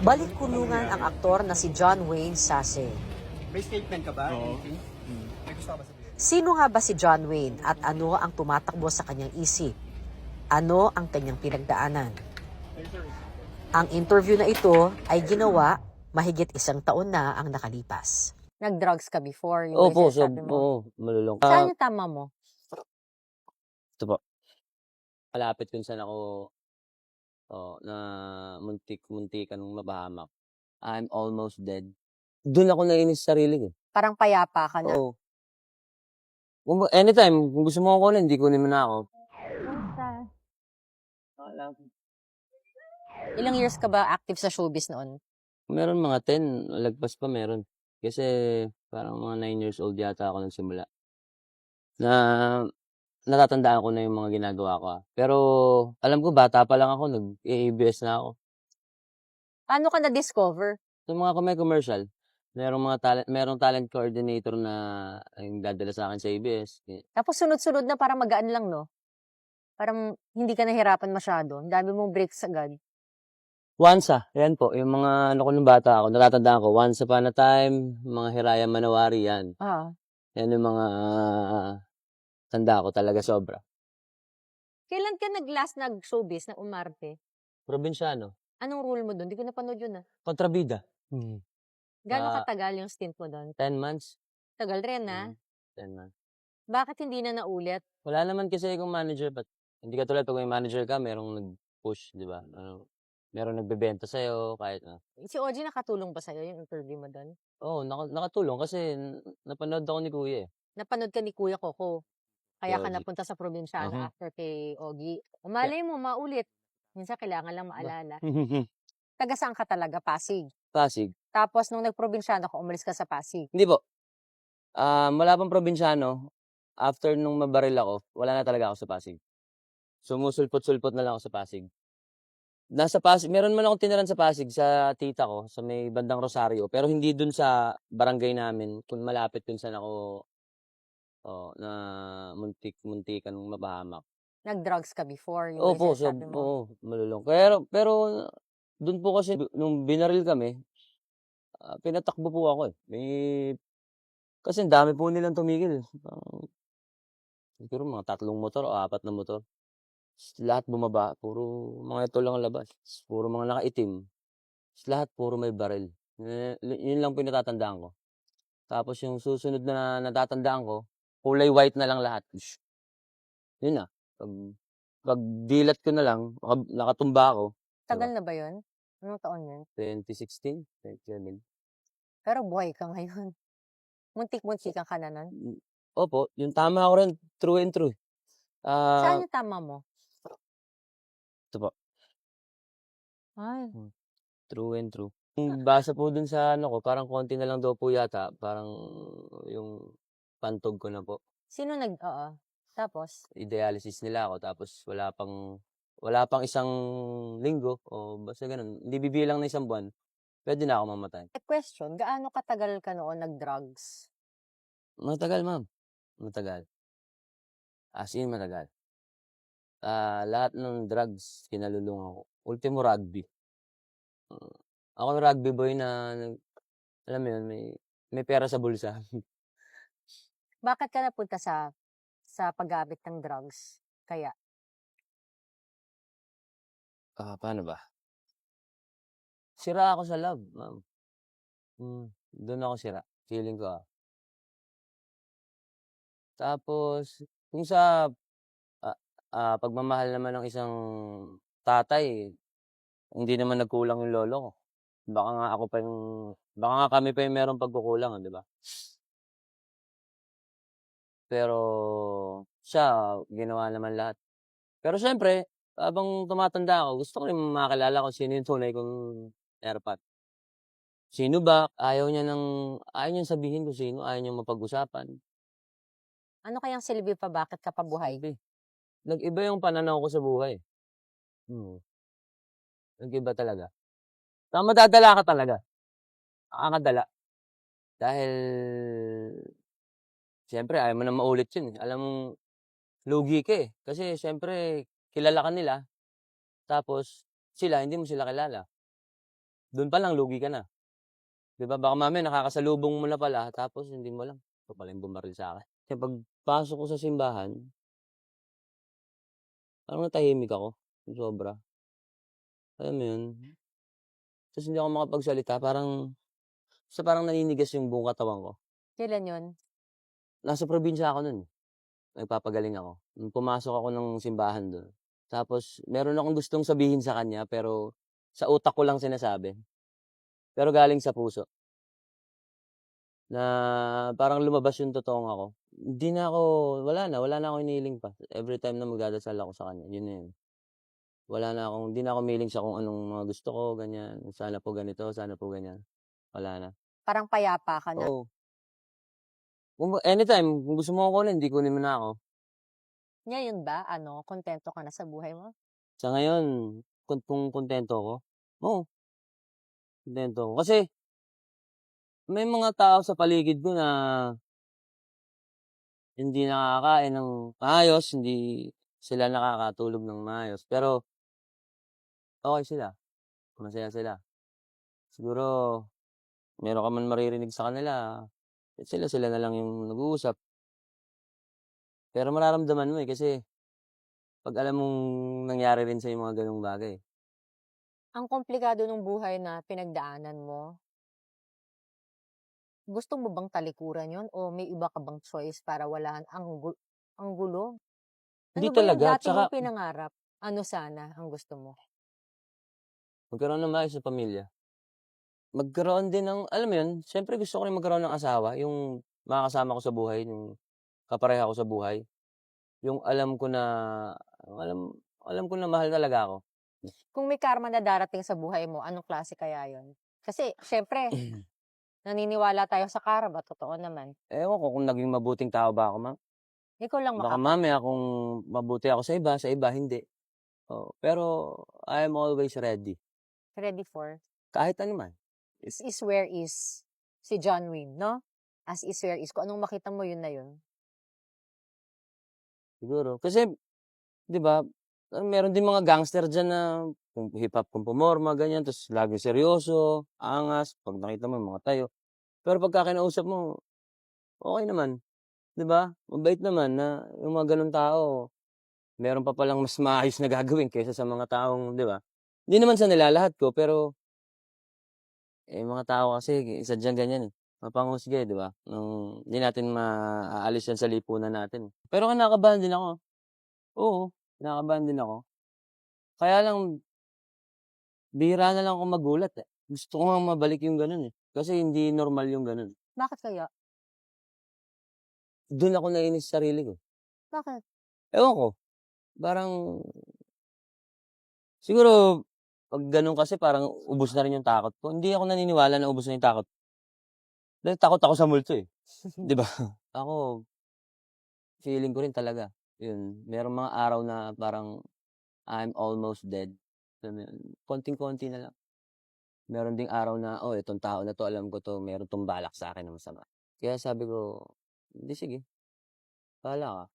Balik kulungan ang aktor na si John Wayne Sase. May statement ka ba? Oo. Anything? May gusto ka ba sabihin? Sino nga ba si John Wayne at ano ang tumatakbo sa kanyang isip? Ano ang kanyang pinagdaanan? Ang interview na ito ay ginawa mahigit 1 taon na ang nakalipas. Nag-drugs ka before? Yung Opo, sinasabi mo? oo, malulong. Saan yung tama mo? Ito po. Malapit kung saan ako na muntik-muntikan mapahamak. I'm almost dead. Doon ako nainis sa sarili ko. Parang payapa ka na. Oo. Anytime, kung gusto mo ako kunin, hindi kunin mo na ako. Ilang years ka ba active sa showbiz noon? Meron mga 10, lagpas pa meron. Kasi parang mga 9 years old yata ako nagsimula. Na natatandaan ko na yung mga ginagawa ko. Pero alam ko, bata pa lang ako, nag-ABS na ako. Paano ka na-discover? Sa mga commercial, merong talent coordinator na yung dadala sa akin sa ABS. Tapos sunod-sunod na parang magaan lang, no? Parang hindi ka nahirapan masyado. Ang dami mong breaks agad. Wansa, yan po. Yung mga ano ko nung bata ako, natatandaan ko, Once Upon a Time, mga Hiraya Manawari, yan. Yan yung mga tanda ko talaga sobra. Kailan ka nag-last nag-showbiz na umarte? Probinsyano. Anong role mo doon? Di ko napanood yun, ah. Kontrabida. Gano'ng katagal yung stint mo doon? 10 months. Tagal rin, ah. 10 months. Bakit hindi na naulit? Wala naman kasi akong manager, but hindi ka tulad pag may manager ka, merong nag-push, di ba? Merong nagbebenta sa'yo, kahit Si OG nakatulong ba sa'yo yung interview mo doon? Oo, nakatulong kasi napanood ako ni Kuya eh. Napanood ka ni Kuya Coco. Kaya ka Ogie. napunta sa probinsyano Mhm. after kay Ogie. Malay mo, maulit. Minsan kailangan lang maalala. Taga saan ka talaga? Pasig. Pasig. Tapos nung nagprobinsyano ka, umalis ka sa Pasig. Hindi po. Wala pang probinsyano. After nung mabaril ako, wala na talaga ako sa Pasig. Sumusulpot-sulpot na lang ako sa Pasig. Nasa Pasig, meron man akong tiniran sa Pasig sa tita ko, sa may bandang Rosario, pero hindi dun sa barangay namin, kung malapit dun saan ako na muntik-muntikan mapahamak. Nag-drugs ka before? Yung Opo, sinasabi mo? oo, malulong. Pero dun po kasi nung binaril kami, pinatakbo po ako eh. Kasi ang dami po nilang tumigil. Siguro mga 3 motor o 4 na motor. Lahat bumaba, puro mga ito lang ang labas. Puro mga nakaitim. Lahat puro may baril. Yun lang po yung natatandaan ko. Tapos yung susunod na natatandaan ko, kulay white na lang lahat. Yun na. Pag dilat ko na lang, nakatumba ako. Tagal na ba yun? Anong taon yun? 2016, 2017. Pero buhay ka ngayon. Muntik-muntikan ka na nun? Opo, yung tama ko rin, true and true. Saan yung tama mo? Ito po, Ay, true and true. Yung basa po dun sa ano ko, parang konti na lang daw po yata, parang yung pantog ko na po. sino oo. Tapos? I-dialysis nila ako, tapos wala pang 1 linggo, o basta ganun. Hindi bibilang na 1 buwan, pwede na ako mamatay. Question, gaano katagal ka noon nag-drugs? Matagal, ma'am. Matagal. As in, matagal. Lahat ng drugs, kinalulungan ko. Ultimo, rugby. Ako rugby boy na, alam mo yun, may pera sa bulsa. Bakit ka napunta sa paggamit ng drugs? Kaya? Paano ba? Sira ako sa love, ma'am. Doon ako sira. Feeling ko. Tapos, kung sa pagmamahal naman ng isang tatay, hindi naman nagkulang yung lolo ko. Baka nga kami pa yung merong pagkukulang, di ba? Pero siya, ginawa naman lahat. Pero syempre, habang tumatanda ako, gusto ko rin makakilala kung sino yung tunay kong erpat. Sino ba? Ayaw niyang sabihin kung sino, ayaw niyang mapag-usapan. Ano kayang silbi pa? Bakit ka pa buhay? Nag-iba yung pananaw ko sa buhay. Nag-iba talaga. Madadala ka talaga. Nakakadala. Dahil, siyempre, ayaw mo na maulit yun. Alam mong, lugi ka eh. Kasi, siyempre, kilala ka nila. Tapos, hindi mo sila kilala. Do'n pa lang lugi ka na. 'Di ba, baka mamaya nakakasalubong mo na pala tapos hindi mo alam, ikaw pala yung bumaril sa'kin. Kaya pagpasok ko sa simbahan, parang natahimik ako, yung sobra. Alam mo yun? Ta's hindi ako makapagsalita, parang naninigas yung buong katawan ko. Kailan yun? Nasa probinsya ako nun, nagpapagaling ako. Nung pumasok ako ng simbahan dun, tapos meron akong gustong sabihin sa kanya pero sa utak ko lang sinasabi, pero galing sa puso. Na parang lumabas yung totoong ako. Hindi na ako wala na akong hinihiling pa. Everytime na magdadasal ako sa kanya, yun na yun. Hindi na ako humiling sa kung anong mga gusto ko, ganyan. Sana po ganito, sana po ganyan. Wala na. Parang payapa ka na. Oo. Anytime, kung gusto mo ako kunin, hindi kunin mo na ako. Ngayon ba, kontento ka na sa buhay mo? Sa ngayon, kung kontento ako, oo, kontento ako. Kasi, may mga tao sa paligid ko na hindi nakakakain ng maayos, hindi sila nakakatulog ng maayos. Pero, okay sila, masaya sila. Siguro, meron ka man maririnig sa kanila, sila na lang yung nag-uusap. Pero mararamdaman mo, kasi 'pag alam mong nangyari rin sa'yo yung mga gano'ng bagay. Ang komplikado ng buhay na pinagdaanan mo, gusto mo bang talikuran yon o may iba ka bang choice para walaan ang gulo? Hindi Ano ba yung talaga, dati tsaka mong pinangarap? Ano sana ang gusto mo? magkaroon ng maayos na pamilya. Magkaroon din ng alam mo 'yun, siyempre gusto ko rin magkaroon ng asawa, yung makakasama ko sa buhay, yung kapareha ko sa buhay. Yung alam alam ko na mahal talaga ako. Kung may karma na darating sa buhay mo, anong klase kaya yon? Kasi siyempre, naniniwala tayo sa karma, totoo naman. Ewan ko kung naging mabuting tao ba ako, Ikaw lang baka mamaya kung mabuti ako sa iba hindi. Oo, pero I am always ready, ready for. kahit ano man. As is where is si John Wayne, no? As is where is. Kung anong makita mo, yun na yun. Siguro kasi 'di ba, meron din mga gangster diyan na kung hip-hop kung pumorma ganyan, tapos laging seryoso, angas, 'pag nakita mo mga tayo. Pero pagka kinausap mo, okey naman, 'di ba? Mabait naman na yung mga gano'ng tao, meron pa palang mas maayos na gagawin kaysa sa mga taong 'di ba? Hindi naman sa nilalahat ko, pero, mga tao kasi sadyang ganyan, mapanghusga, 'di ba? Hindi natin maaalis yan sa lipunan natin. Pero kinakabahan din ako, oo, kinakabahan din ako. Kaya lang bihira na lang akong magulat, eh. Gusto ko ngang mabalik yung gano'n, eh, kasi hindi normal yung gano'n. Bakit kaya? Dun ako nainis sa sarili ko. Bakit? Ewan ko, parang siguro 'pag gano'n kasi parang ubos na rin yung takot ko. Hindi ako naniniwala na ubos na yung takot, dahil takot ako sa multo, eh, 'di ba? Ako, feeling ko rin talaga, yun, merong mga araw na parang I'm almost dead, alam mo yun, konting-konti na lang. Meron ding araw na, "Oh, itong tao na 'to alam ko 'to meron 'tong balak sa'kin na masama." Kaya sabi ko, "Hindi sige, bahala ka."